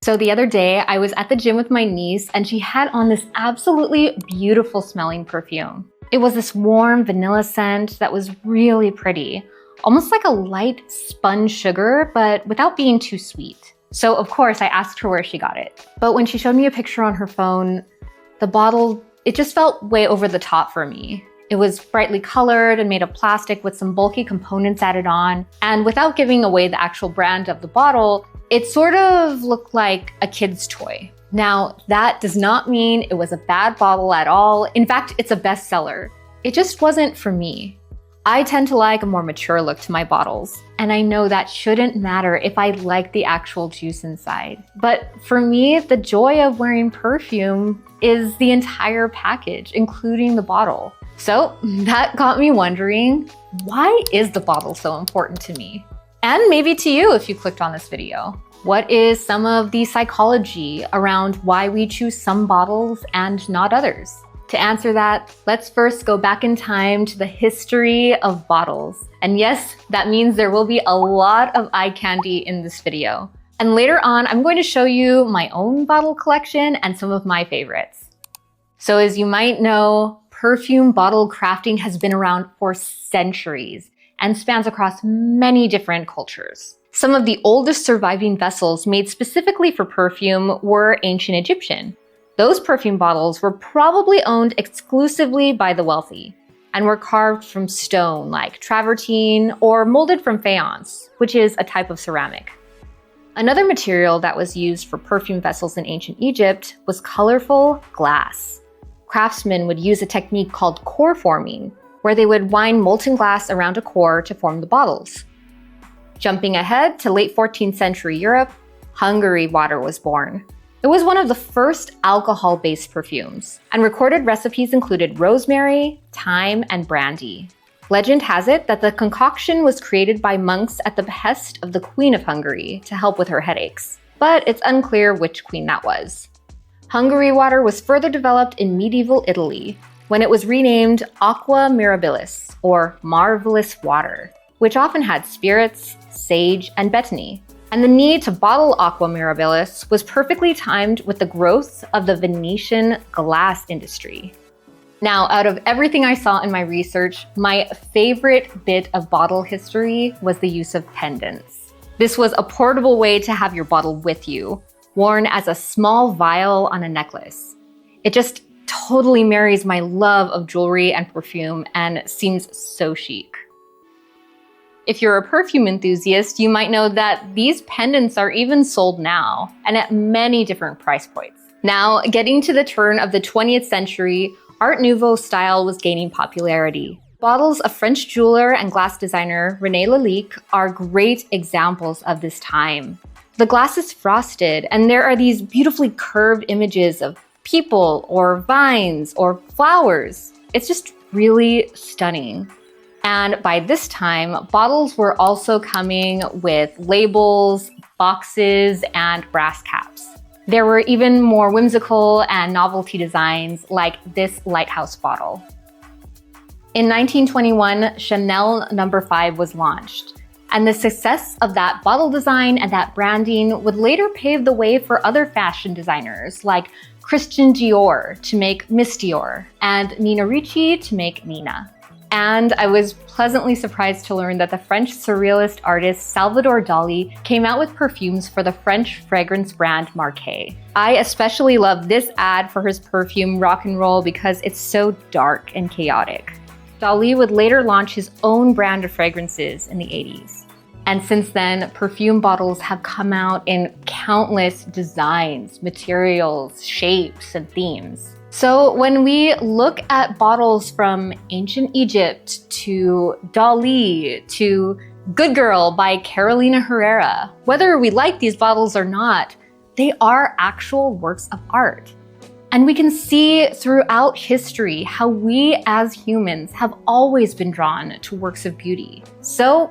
So the other day, I was at the gym with my niece and she had on this absolutely beautiful smelling perfume. It was this warm vanilla scent that was really pretty, almost like a light sponge sugar, but without being too sweet. So of course, I asked her where she got it. But when she showed me a picture on her phone, the bottle, it just felt way over the top for me. It was brightly colored and made of plastic with some bulky components added on. And without giving away the actual brand of the bottle, it sort of looked like a kid's toy. Now, that does not mean it was a bad bottle at all. In fact, it's a bestseller. It just wasn't for me. I tend to like a more mature look to my bottles, and I know that shouldn't matter if I like the actual juice inside. But for me, the joy of wearing perfume is the entire package, including the bottle. So that got me wondering, why is the bottle so important to me? And maybe to you if you clicked on this video. What is some of the psychology around why we choose some bottles and not others? To answer that, let's first go back in time to the history of bottles. And yes, that means there will be a lot of eye candy in this video. And later on, I'm going to show you my own bottle collection and some of my favorites. So as you might know, perfume bottle crafting has been around for centuries and spans across many different cultures. Some of the oldest surviving vessels made specifically for perfume were ancient Egyptian. Those perfume bottles were probably owned exclusively by the wealthy and were carved from stone like travertine or molded from faience, which is a type of ceramic. Another material that was used for perfume vessels in ancient Egypt was colorful glass. Craftsmen would use a technique called core forming, where they would wind molten glass around a core to form the bottles. Jumping ahead to late 14th century Europe, Hungary water was born. It was one of the first alcohol-based perfumes, and recorded recipes included rosemary, thyme, and brandy. Legend has it that the concoction was created by monks at the behest of the Queen of Hungary to help with her headaches, but it's unclear which queen that was. Hungary water was further developed in medieval Italy, when it was renamed Aqua Mirabilis, or Marvelous Water, which often had spirits, sage, and betony. And the need to bottle Aqua Mirabilis was perfectly timed with the growth of the Venetian glass industry. Now, out of everything I saw in my research, my favorite bit of bottle history was the use of pendants. This was a portable way to have your bottle with you, worn as a small vial on a necklace. It just totally marries my love of jewelry and perfume and seems so chic. If you're a perfume enthusiast, you might know that these pendants are even sold now and at many different price points. Now, getting to the turn of the 20th century, Art Nouveau style was gaining popularity. Bottles of French jeweler and glass designer René Lalique are great examples of this time. The glass is frosted, and there are these beautifully curved images of people or vines or flowers. It's just really stunning. And by this time, bottles were also coming with labels, boxes, and brass caps. There were even more whimsical and novelty designs like this lighthouse bottle. In 1921, Chanel No. 5 was launched. And the success of that bottle design and that branding would later pave the way for other fashion designers like Christian Dior to make Miss Dior and Nina Ricci to make Nina. And I was pleasantly surprised to learn that the French surrealist artist Salvador Dali came out with perfumes for the French fragrance brand Marquet. I especially love this ad for his perfume Rock and Roll because it's so dark and chaotic. Dali would later launch his own brand of fragrances in the 80s. And since then, perfume bottles have come out in countless designs, materials, shapes, and themes. So when we look at bottles from ancient Egypt to Dali to Good Girl by Carolina Herrera, whether we like these bottles or not, they are actual works of art. And we can see throughout history how we as humans have always been drawn to works of beauty. So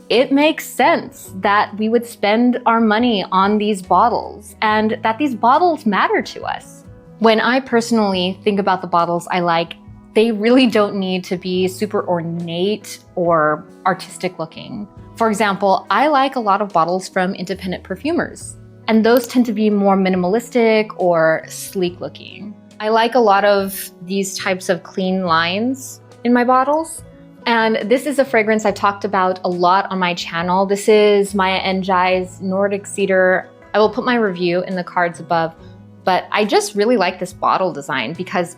it makes sense that we would spend our money on these bottles and that these bottles matter to us. When I personally think about the bottles I like, they really don't need to be super ornate or artistic looking. For example, I like a lot of bottles from independent perfumers. And those tend to be more minimalistic or sleek looking. I like a lot of these types of clean lines in my bottles. And this is a fragrance I've talked about a lot on my channel. This is Maya Njai's Nordic Cedar. I will put my review in the cards above, but I just really like this bottle design because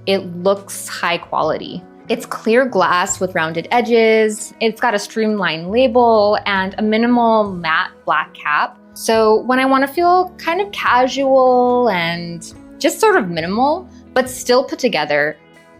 it looks high quality. It's clear glass with rounded edges. It's got a streamlined label and a minimal matte black cap. So when I want to feel kind of casual and just sort of minimal, but still put together,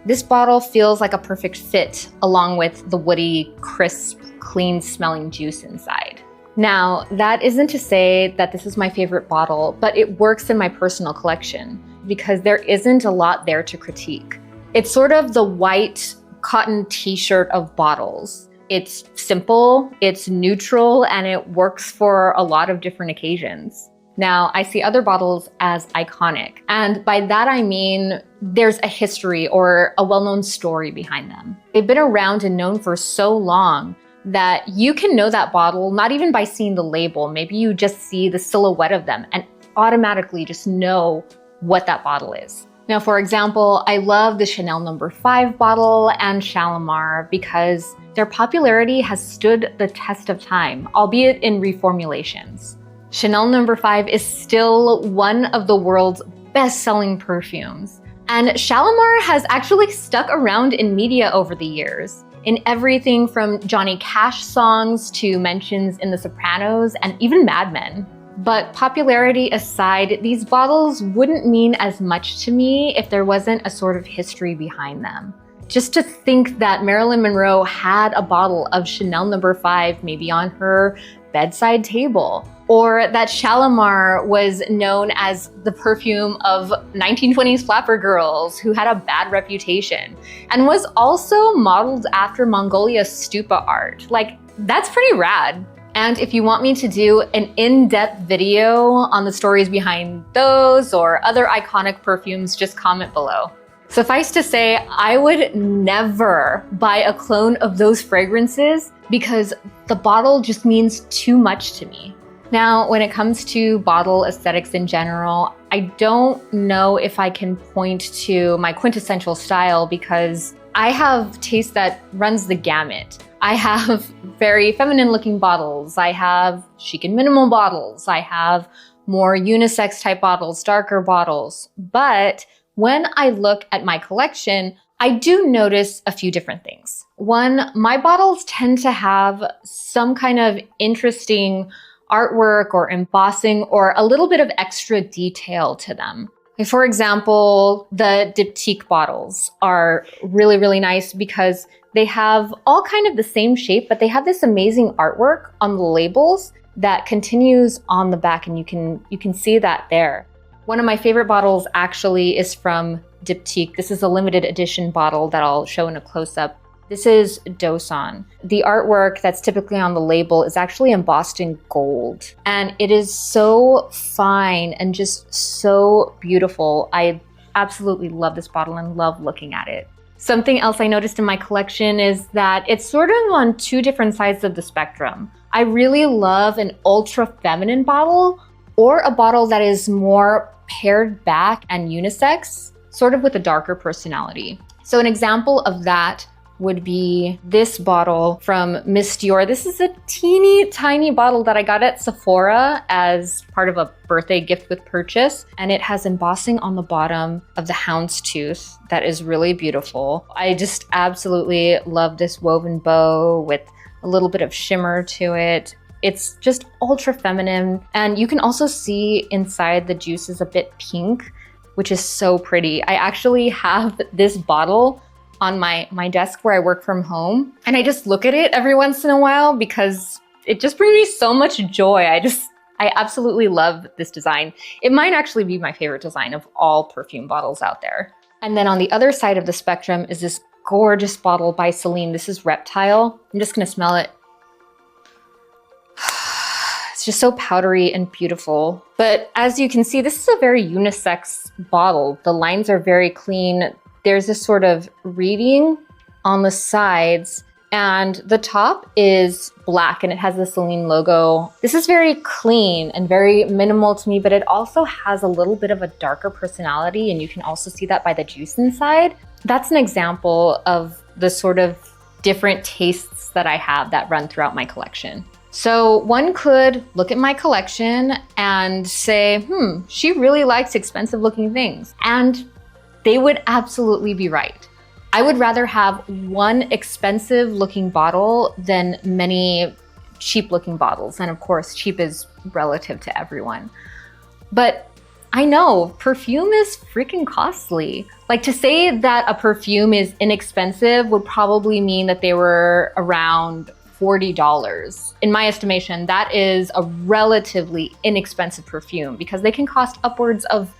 this bottle feels like a perfect fit along with the woody, crisp, clean smelling juice inside. Now, that isn't to say that this is my favorite bottle, but it works in my personal collection because there isn't a lot there to critique. It's sort of the white cotton t-shirt of bottles. It's simple, it's neutral, and it works for a lot of different occasions. Now, I see other bottles as iconic, and by that I mean there's a history or a well-known story behind them. They've been around and known for so long that you can know that bottle not even by seeing the label. Maybe you just see the silhouette of them and automatically just know what that bottle is. Now, for example, I love the Chanel No. 5 bottle and Shalimar because their popularity has stood the test of time, albeit in reformulations. Chanel No. 5 is still one of the world's best-selling perfumes. And Shalimar has actually stuck around in media over the years, in everything from Johnny Cash songs to mentions in The Sopranos and even Mad Men. But popularity aside, these bottles wouldn't mean as much to me if there wasn't a sort of history behind them. Just to think that Marilyn Monroe had a bottle of Chanel No. 5 maybe on her bedside table, or that Shalimar was known as the perfume of 1920s flapper girls who had a bad reputation, and was also modeled after Mongolia's stupa art. Like, that's pretty rad. And if you want me to do an in-depth video on the stories behind those or other iconic perfumes, just comment below. Suffice to say, I would never buy a clone of those fragrances because the bottle just means too much to me. Now, when it comes to bottle aesthetics in general, I don't know if I can point to my quintessential style because I have taste that runs the gamut. I have very feminine looking bottles. I have chic and minimal bottles. I have more unisex type bottles, darker bottles. But when I look at my collection, I do notice a few different things. One, my bottles tend to have some kind of interesting artwork or embossing or a little bit of extra detail to them. For example, the diptyque bottles are really, really nice because they have all kind of the same shape, but they have this amazing artwork on the labels that continues on the back, and you can see that there. One of my favorite bottles actually is from Diptyque. This is a limited edition bottle that I'll show in a close-up. This is Dosan. The artwork that's typically on the label is actually embossed in gold, and it is so fine and just so beautiful. I absolutely love this bottle and love looking at it. Something else I noticed in my collection is that it's sort of on two different sides of the spectrum. I really love an ultra feminine bottle or a bottle that is more pared back and unisex, sort of with a darker personality. So an example of that would be this bottle from Miss Dior. This is a teeny tiny bottle that I got at Sephora as part of a birthday gift with purchase. And it has embossing on the bottom of the houndstooth that is really beautiful. I just absolutely love this woven bow with a little bit of shimmer to it. It's just ultra feminine. And you can also see inside the juice is a bit pink, which is so pretty. I actually have this bottle on my desk where I work from home. And I just look at it every once in a while because it just brings me so much joy. I absolutely love this design. It might actually be my favorite design of all perfume bottles out there. And then on the other side of the spectrum is this gorgeous bottle by Celine. This is Reptile. I'm just gonna smell it. It's just so powdery and beautiful. But as you can see, this is a very unisex bottle. The lines are very clean. There's this sort of reading on the sides, And the top is black and it has the Celine logo. This is very clean and very minimal to me, but it also has a little bit of a darker personality, and you can also see that by the juice inside. That's an example of the sort of different tastes that I have that run throughout my collection. So one could look at my collection and say, she really likes expensive looking things. And they would absolutely be right. I would rather have one expensive looking bottle than many cheap looking bottles. And of course, cheap is relative to everyone. But I know perfume is freaking costly. Like, to say that a perfume is inexpensive would probably mean that they were around $40. In my estimation, that is a relatively inexpensive perfume because they can cost upwards of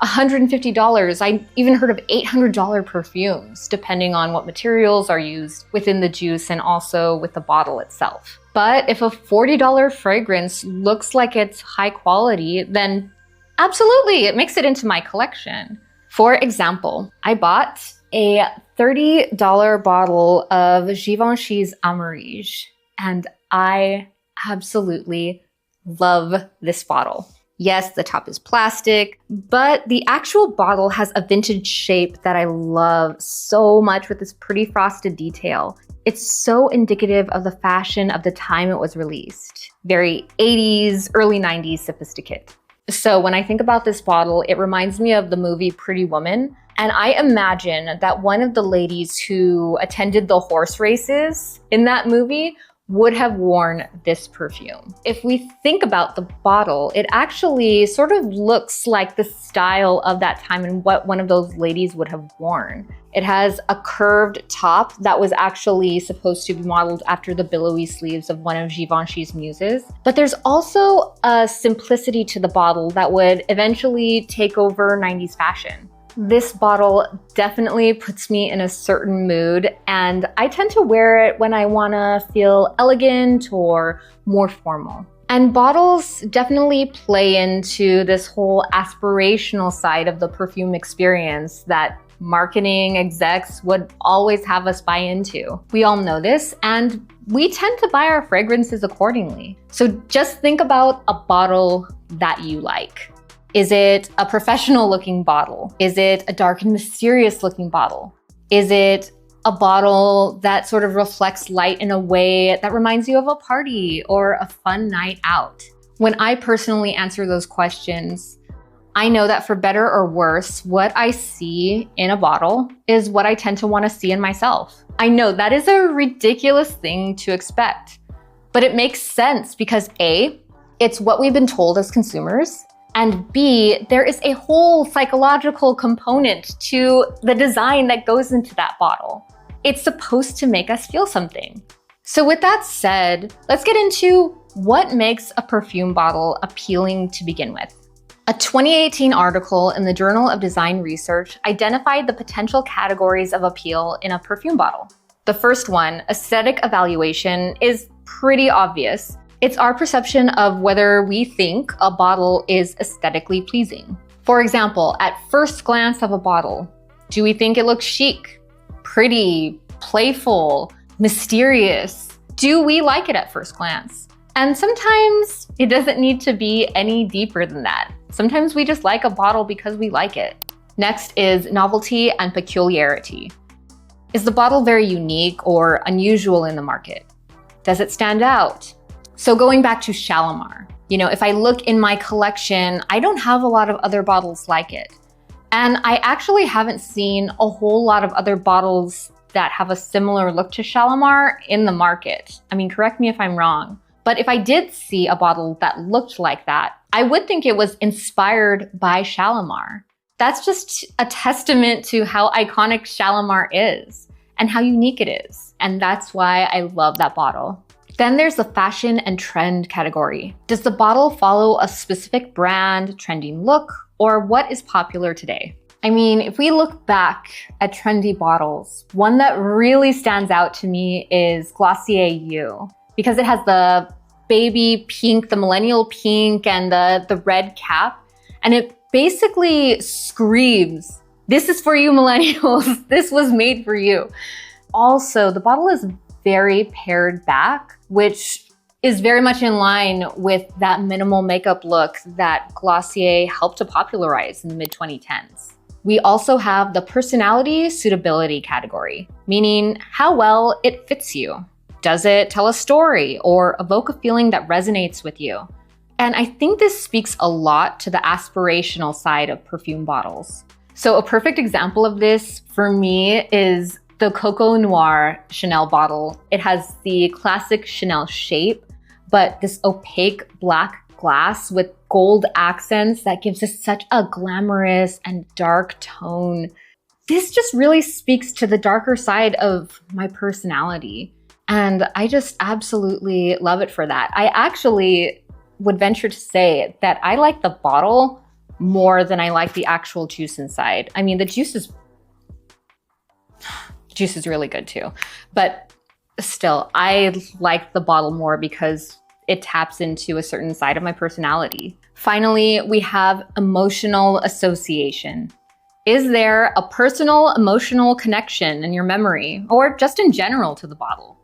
$150. I even heard of $800 perfumes, depending on what materials are used within the juice and also with the bottle itself. But if a $40 fragrance looks like it's high quality, then absolutely, it makes it into my collection. For example, I bought a $30 bottle of Givenchy's Amarige, and I absolutely love this bottle. Yes, the top is plastic, but the actual bottle has a vintage shape that I love so much with this pretty frosted detail. It's so indicative of the fashion of the time it was released. Very 80s, early 90s sophisticate. So when I think about this bottle, it reminds me of the movie Pretty Woman. And I imagine that one of the ladies who attended the horse races in that movie would have worn this perfume. If we think about the bottle, it actually sort of looks like the style of that time and what one of those ladies would have worn. It has a curved top that was actually supposed to be modeled after the billowy sleeves of one of Givenchy's muses. But there's also a simplicity to the bottle that would eventually take over 90s fashion. This bottle definitely puts me in a certain mood, and I tend to wear it when I want to feel elegant or more formal. And bottles definitely play into this whole aspirational side of the perfume experience that marketing execs would always have us buy into. We all know this, and we tend to buy our fragrances accordingly. So just think about a bottle that you like. Is it a professional looking bottle? Is it a dark and mysterious looking bottle? Is it a bottle that sort of reflects light in a way that reminds you of a party or a fun night out? When I personally answer those questions, I know that for better or worse, what I see in a bottle is what I tend to want to see in myself. I know that is a ridiculous thing to expect, but it makes sense because A, it's what we've been told as consumers, and B, there is a whole psychological component to the design that goes into that bottle. It's supposed to make us feel something. So with that said, let's get into what makes a perfume bottle appealing to begin with. A 2018 article in the Journal of Design Research identified the potential categories of appeal in a perfume bottle. The first one, aesthetic evaluation, is pretty obvious. It's our perception of whether we think a bottle is aesthetically pleasing. For example, at first glance of a bottle, do we think it looks chic, pretty, playful, mysterious? Do we like it at first glance? And sometimes it doesn't need to be any deeper than that. Sometimes we just like a bottle because we like it. Next is novelty and peculiarity. Is the bottle very unique or unusual in the market? Does it stand out? So going back to Shalimar, if I look in my collection, I don't have a lot of other bottles like it. And I actually haven't seen a whole lot of other bottles that have a similar look to Shalimar in the market. I mean, correct me if I'm wrong. But if I did see a bottle that looked like that, I would think it was inspired by Shalimar. That's just a testament to how iconic Shalimar is and how unique it is. And that's why I love that bottle. Then there's the fashion and trend category. Does the bottle follow a specific brand, trending look, or what is popular today? I mean, if we look back at trendy bottles, one that really stands out to me is Glossier You, because it has the baby pink, the millennial pink, and the red cap. And it basically screams, this is for you millennials. This was made for you. Also, the bottle is very pared back, which is very much in line with that minimal makeup look that Glossier helped to popularize in the mid-2010s. We also have the personality suitability category, meaning how well it fits you. Does it tell a story or evoke a feeling that resonates with you? And I think this speaks a lot to the aspirational side of perfume bottles. So a perfect example of this for me is the Coco Noir Chanel bottle. It has the classic Chanel shape, but this opaque black glass with gold accents that gives us such a glamorous and dark tone. This just really speaks to the darker side of my personality. And I just absolutely love it for that. I actually would venture to say that I like the bottle more than I like the actual juice inside. I mean, the juice is really good too, but still, I like the bottle more because it taps into a certain side of my personality. Finally, we have emotional association. Is there a personal emotional connection in your memory or just in general to the bottle?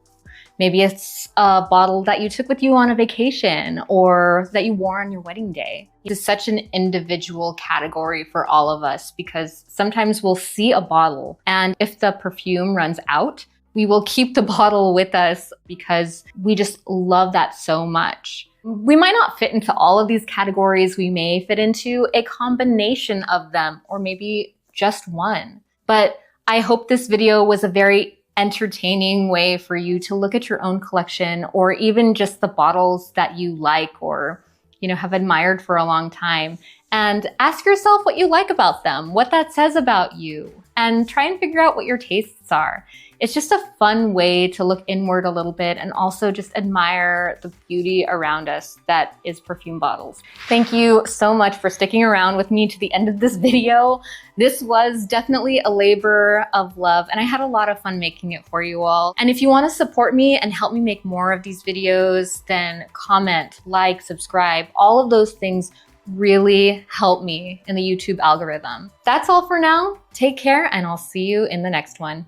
Maybe it's a bottle that you took with you on a vacation or that you wore on your wedding day. It's such an individual category for all of us because sometimes we'll see a bottle and if the perfume runs out, we will keep the bottle with us because we just love that so much. We might not fit into all of these categories. We may fit into a combination of them or maybe just one. But I hope this video was a very entertaining way for you to look at your own collection or even just the bottles that you like or have admired for a long time, and ask yourself what you like about them, what that says about you, and try and figure out what your tastes are. It's just a fun way to look inward a little bit and also just admire the beauty around us that is perfume bottles. Thank you so much for sticking around with me to the end of this video. This was definitely a labor of love and I had a lot of fun making it for you all. And if you want to support me and help me make more of these videos, then comment, like, subscribe, all of those things really help me in the YouTube algorithm. That's all for now. Take care and I'll see you in the next one.